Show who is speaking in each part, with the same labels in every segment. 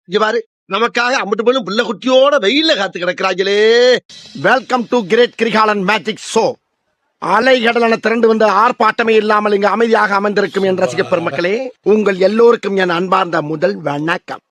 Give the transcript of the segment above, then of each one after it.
Speaker 1: இங்க பாரு, நமக்காக அம்பட்டு போலும் புள்ள குட்டியோட வெயில்ல காத்து கிடக்கிறாங்களே. Welcome to great Kirikalan magic show. அலைகடலான திரண்டு வந்த ஆர்ப்பாட்டமே இல்லாமல் இங்கு அமைதியாக அமர்ந்திருக்கும் என் ரசிக பெருமக்களே, உங்கள் எல்லோருக்கும் என் அன்பார்ந்த முதல் வணக்கம்.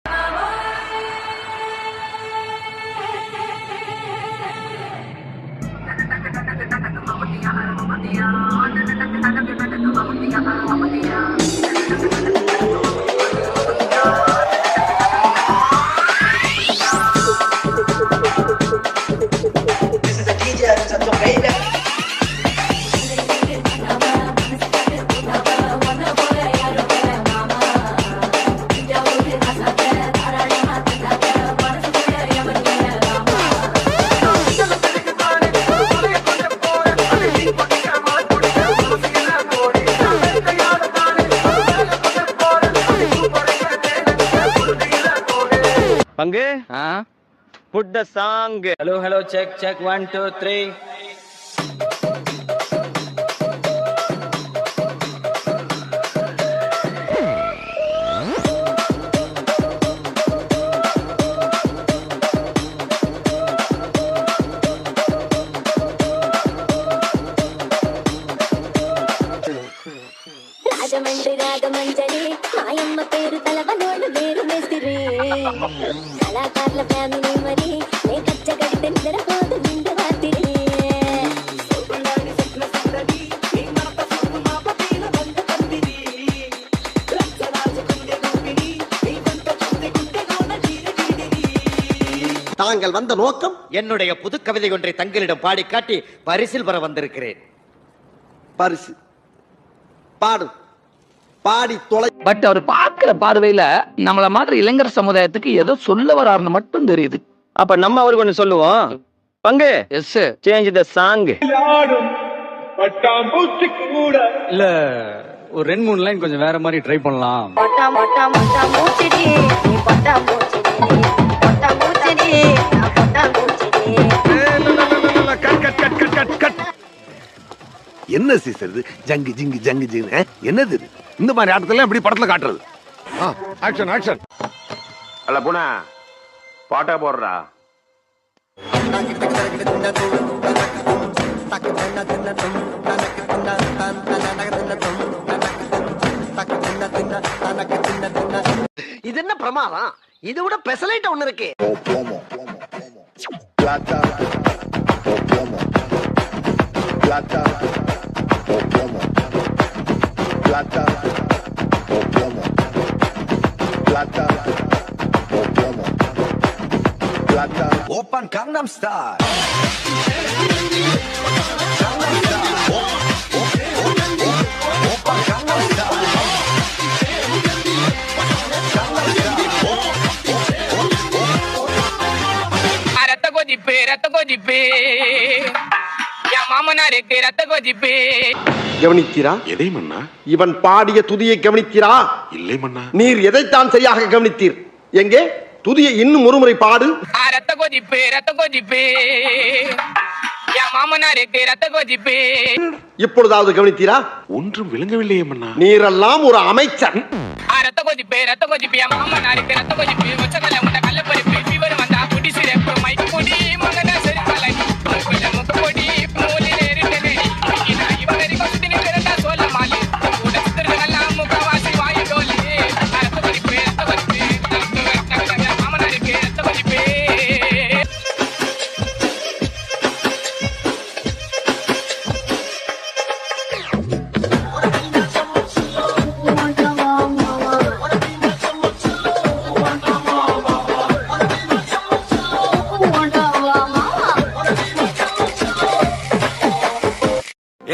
Speaker 2: பங்கு put the song.
Speaker 3: Hello, check 1 2 3.
Speaker 4: Ragamanjari మాయమ్మ పేరు తలవనోళ్ళు వేరు మేస్తిరి కళాకారుల ఫ్యామిలీ మరి నే కచ్చగడి తెందర పోదు నిండు రాత్రి
Speaker 1: தாங்கள் வந்த நோக்கம்?
Speaker 2: என்னுடைய புது கவிதை ஒன்றை தங்களிடம் பாடி காட்டி பரிசில் பெற வந்திருக்கிறேன்.
Speaker 1: பரிசு பாடு, பாடி தொலை.
Speaker 5: பட் அவர் பார்க்கிற பார்வையில நம்மள மாதிரி இளைஞர் சமுதாயத்துக்கு ஏதோ சொல்ல வராருன்னு மட்டும் தெரியுது.
Speaker 2: அப்ப நம்ம அவருக்கு ஒண்ணு சொல்லுவோம். பங்கு
Speaker 5: எஸ்
Speaker 2: சேஞ்ச் த சாங்.
Speaker 3: இல்ல ஒரு 2-3 லைன் கொஞ்சம் வேற மாதிரி ட்ரை பண்ணலாம்.
Speaker 4: மொட்டா மொட்டா மொட்டா மூச்சிடி நீ பட்டா மூச்சிடி மொட்டா மூச்சிடி நான் பட்டா மூச்சிடி.
Speaker 1: என்ன சீசர் இது? ஜங்கு ஜிங்கு ஜங்கு ஜிங்கு என்னது இது? இந்த மாதிரி ஆட்டத்துல எப்படி படத்துல காட்டுறது? Action action.
Speaker 6: அல்ல புனா பாட்டா போடுறா.
Speaker 1: இது என்ன பிரமாதம்? இதை விட பெசலைட் ஒண்ணு இருக்கு.
Speaker 7: Open Gangnam Style.
Speaker 1: கவனித்தீரா?
Speaker 6: எதை மன்னா?
Speaker 1: இவன் பாடிய துதியை கவனித்தீரா?
Speaker 6: இல்லை மன்னா.
Speaker 1: நீர் எதைத்தான் சரியாக கவனித்தீர்? எங்கே துதியை இன்னும் ஒருமுறை பாடு. இப்பொழுதாவது கவனித்தீரா?
Speaker 6: ஒன்றும் விளங்கவில்லையே மன்னா.
Speaker 1: நீரெல்லாம் ஒரு அமைச்சர்.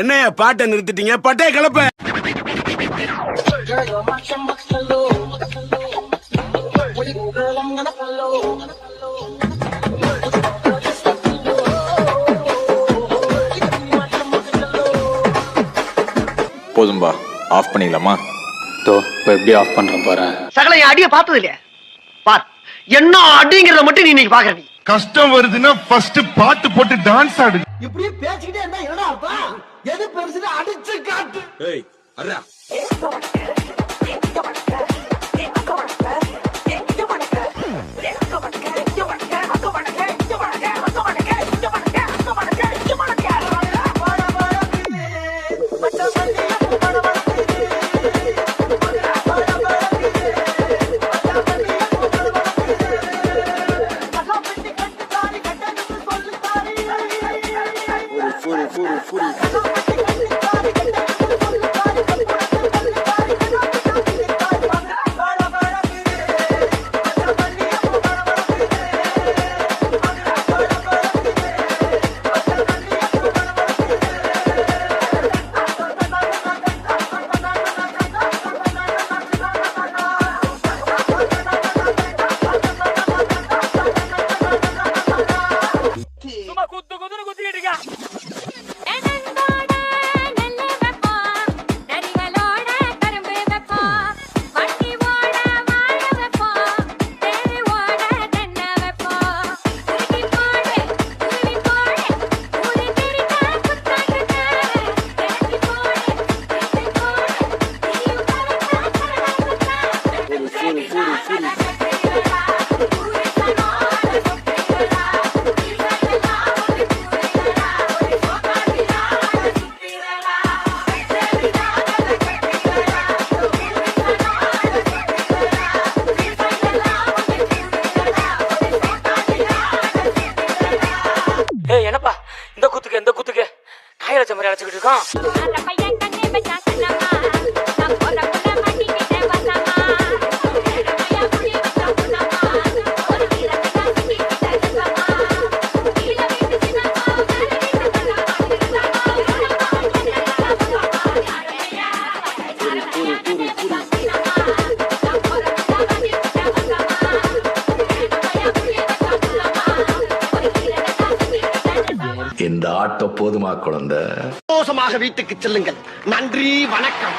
Speaker 7: என்னைய பாட்டை நிறுத்திட்டீங்க? பட்டே கலப்ப.
Speaker 8: போதும்பா, ஆஃப் பண்ணிடலாமா?
Speaker 3: இப்போ எப்படி ஆஃப் பண்றேன் பாரு.
Speaker 1: சகல என் அடிய பார்த்தது இல்லையா? பார், என்ன அடிங்கிறத மட்டும் நீ இன்னைக்கு பாக்குற.
Speaker 6: கஷ்டம் வருதுன்னா ஃபர்ஸ்ட் பாட்டு போட்டு டான்ஸ் ஆடு.
Speaker 1: இப்படியே பேசிக்கிட்டே இருந்தா என்னடா அர்த்தம்? எது பெருசுன்னு அடிச்சு காட்டு.
Speaker 7: ஏய் அர்ரா.
Speaker 1: வச்சுக்கிட்டு இருக்கோம்.
Speaker 7: இந்த ஆட்டம் போதுமா குழந்தை?
Speaker 1: சந்தோஷமாக வீட்டுக்கு செல்லுங்கள். நன்றி, வணக்கம்.